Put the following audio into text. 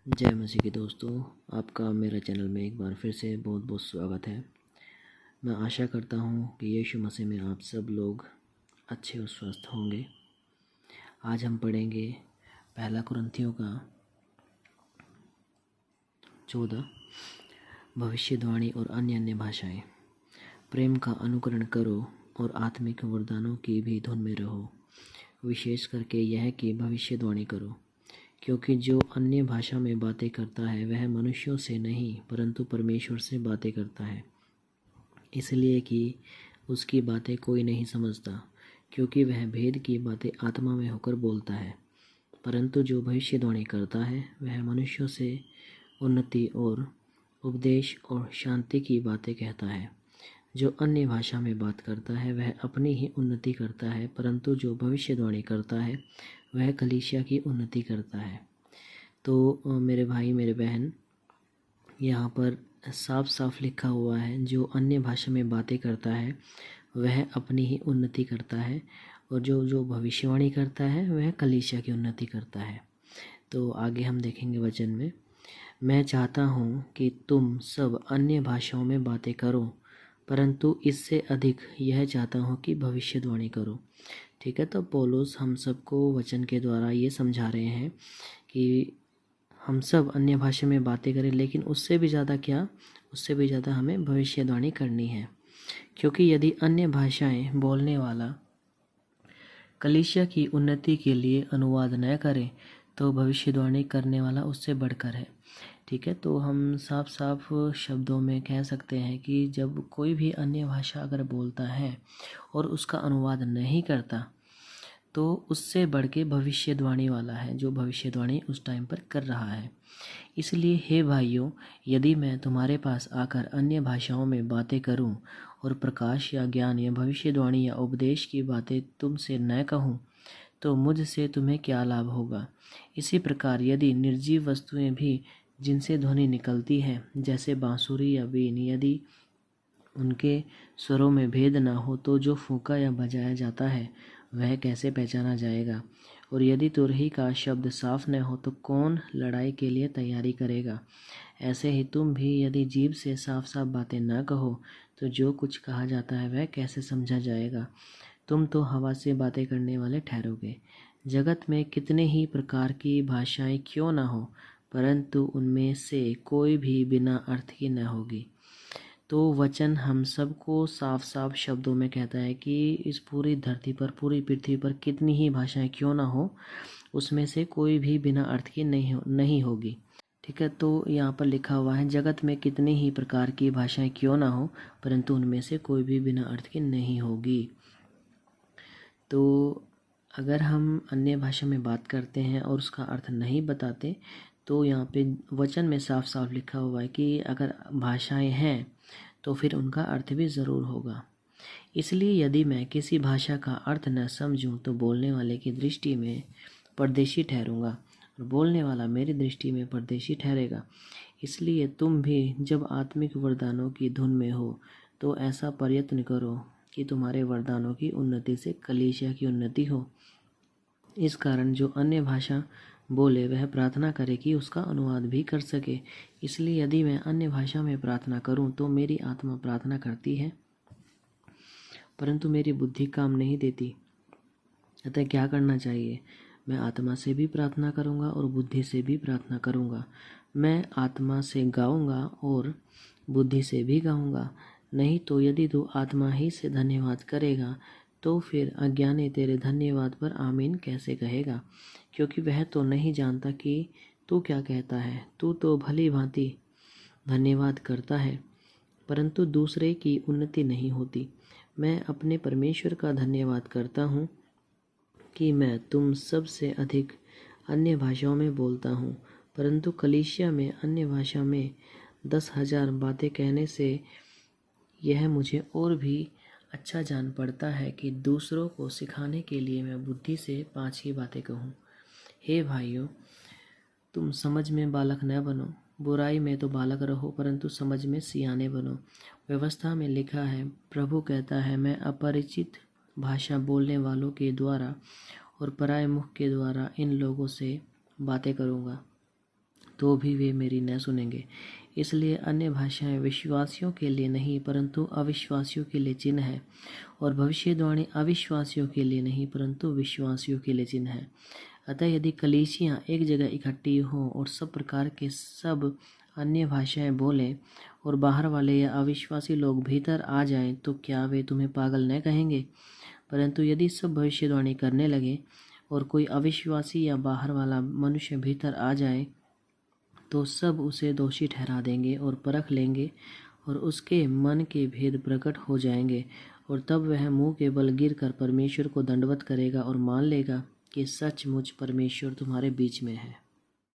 जय मसीह के दोस्तों, आपका मेरा चैनल में एक बार फिर से बहुत बहुत स्वागत है। मैं आशा करता हूँ कि यीशु मसीह में आप सब लोग अच्छे और स्वस्थ होंगे। आज हम पढ़ेंगे पहला कुरिन्थियों का 14 भविष्यवाणी और अन्य अन्य भाषाएं। प्रेम का अनुकरण करो और आत्मिक वरदानों की भी धुन में रहो, विशेष करके यह कि भविष्यवाणी करो, क्योंकि जो अन्य भाषा में बातें करता है वह मनुष्यों से नहीं परंतु परमेश्वर से बातें करता है, इसलिए कि उसकी बातें कोई नहीं समझता, क्योंकि वह भेद की बातें आत्मा में होकर बोलता है। परंतु जो भविष्यवाणी करता है वह मनुष्यों से उन्नति और उपदेश और शांति की बातें कहता है। जो अन्य भाषा में बात करता है वह अपनी ही उन्नति करता है, परंतु जो भविष्यवाणी करता है वह कलीसिया की उन्नति करता है। तो मेरे भाई मेरे बहन, यहाँ पर साफ साफ लिखा हुआ है, जो अन्य भाषा में बातें करता है वह अपनी ही उन्नति करता है, और जो जो भविष्यवाणी करता है वह कलीसिया की उन्नति करता है। तो आगे हम देखेंगे वचन में, मैं चाहता हूँ कि तुम सब अन्य भाषाओं में बातें करो, परंतु इससे अधिक यह चाहता हूँ कि भविष्यवाणी करो। ठीक है, तो पौलुस हम सबको वचन के द्वारा ये समझा रहे हैं कि हम सब अन्य भाषा में बातें करें, लेकिन उससे भी ज़्यादा क्या, उससे भी ज़्यादा हमें भविष्यवाणी करनी है। क्योंकि यदि अन्य भाषाएं बोलने वाला कलीसिया की उन्नति के लिए अनुवाद न करे तो भविष्यवाणी करने वाला उससे बढ़कर है। ठीक है, तो हम साफ साफ शब्दों में कह सकते हैं कि जब कोई भी अन्य भाषा अगर बोलता है और उसका अनुवाद नहीं करता तो उससे बढ़ के भविष्यवाणी वाला है, जो भविष्यवाणी उस टाइम पर कर रहा है। इसलिए हे भाइयों, यदि मैं तुम्हारे पास आकर अन्य भाषाओं में बातें करूं और प्रकाश या ज्ञान या भविष्यवाणी या उपदेश की बातें तुमसे न कहूं, तो मुझसे तुम्हें क्या लाभ होगा। इसी प्रकार यदि निर्जीव वस्तुएं भी जिनसे ध्वनि निकलती है, जैसे बांसुरी या बीन, यदि उनके स्वरों में भेद ना हो तो जो फूंका या बजाया जाता है वह कैसे पहचाना जाएगा। और यदि तुरही का शब्द साफ न हो तो कौन लड़ाई के लिए तैयारी करेगा। ऐसे ही तुम भी यदि जीभ से साफ साफ बातें न कहो तो जो कुछ कहा जाता है वह कैसे समझा जाएगा। तुम तो हवा से बातें करने वाले ठहरोगे। जगत में कितने ही प्रकार की भाषाएं क्यों ना हो, परंतु उनमें से कोई भी बिना अर्थ की न होगी। तो वचन हम सबको साफ साफ शब्दों में कहता है कि इस पूरी धरती पर, पूरी पृथ्वी पर कितनी ही भाषाएं क्यों ना हो, उसमें से कोई भी बिना अर्थ की नहीं होगी। ठीक है, तो यहाँ पर लिखा हुआ है, जगत में कितनी ही प्रकार की भाषाएं क्यों ना हो, परंतु उनमें से कोई भी बिना अर्थ की नहीं होगी। तो अगर हम अन्य भाषा में बात करते हैं और उसका अर्थ नहीं बताते, तो यहाँ पे वचन में साफ साफ लिखा हुआ है कि अगर भाषाएं हैं तो फिर उनका अर्थ भी ज़रूर होगा। इसलिए यदि मैं किसी भाषा का अर्थ न समझूं तो बोलने वाले की दृष्टि में परदेशी ठहरूंगा और बोलने वाला मेरी दृष्टि में परदेशी ठहरेगा। इसलिए तुम भी जब आत्मिक वरदानों की धुन में हो तो ऐसा प्रयत्न करो कि तुम्हारे वरदानों की उन्नति से कलीसिया की उन्नति हो। इस कारण जो अन्य भाषा बोले वह प्रार्थना करे कि उसका अनुवाद भी कर सके। इसलिए यदि मैं अन्य भाषा में प्रार्थना करूं तो मेरी आत्मा प्रार्थना करती है, परंतु मेरी बुद्धि काम नहीं देती। अतः क्या करना चाहिए? मैं आत्मा से भी प्रार्थना करूंगा और बुद्धि से भी प्रार्थना करूंगा। मैं आत्मा से गाऊंगा और बुद्धि से भी गाऊंगा। नहीं तो यदि तू आत्मा ही से धन्यवाद करेगा तो फिर अज्ञानी तेरे धन्यवाद पर आमीन कैसे कहेगा, क्योंकि वह तो नहीं जानता कि तू क्या कहता है। तू तो भली भांति धन्यवाद करता है, परंतु दूसरे की उन्नति नहीं होती। मैं अपने परमेश्वर का धन्यवाद करता हूँ कि मैं तुम सब से अधिक अन्य भाषाओं में बोलता हूँ, परंतु कलीसिया में अन्य भाषा में 10,000 बातें कहने से यह मुझे और भी अच्छा जान पड़ता है कि दूसरों को सिखाने के लिए मैं बुद्धि से 5 ही बातें कहूँ। हे भाइयों, तुम समझ में बालक न बनो, बुराई में तो बालक रहो परंतु समझ में सियाने बनो। व्यवस्था में लिखा है, प्रभु कहता है, मैं अपरिचित भाषा बोलने वालों के द्वारा और पराये मुख के द्वारा इन लोगों से बातें करूँगा। तो भी वे मेरी न सुनेंगे। इसलिए अन्य भाषाएं विश्वासियों के लिए नहीं परंतु अविश्वासियों के लिए चिन्ह है, और भविष्यवाणी अविश्वासियों के लिए नहीं परंतु विश्वासियों के लिए चिन्ह है। अतः यदि कलीसियाँ एक जगह इकट्ठी हों और सब प्रकार के सब अन्य भाषाएं बोलें और बाहर वाले या अविश्वासी लोग भीतर आ जाएं, तो क्या वे तुम्हें पागल न कहेंगे? परंतु यदि सब भविष्यवाणी करने लगे और कोई अविश्वासी या बाहर वाला मनुष्य भीतर आ जाए, तो सब उसे दोषी ठहरा देंगे और परख लेंगे, और उसके मन के भेद प्रकट हो जाएंगे, और तब वह मुंह के बल गिर कर परमेश्वर को दंडवत करेगा और मान लेगा कि सचमुच परमेश्वर तुम्हारे बीच में है।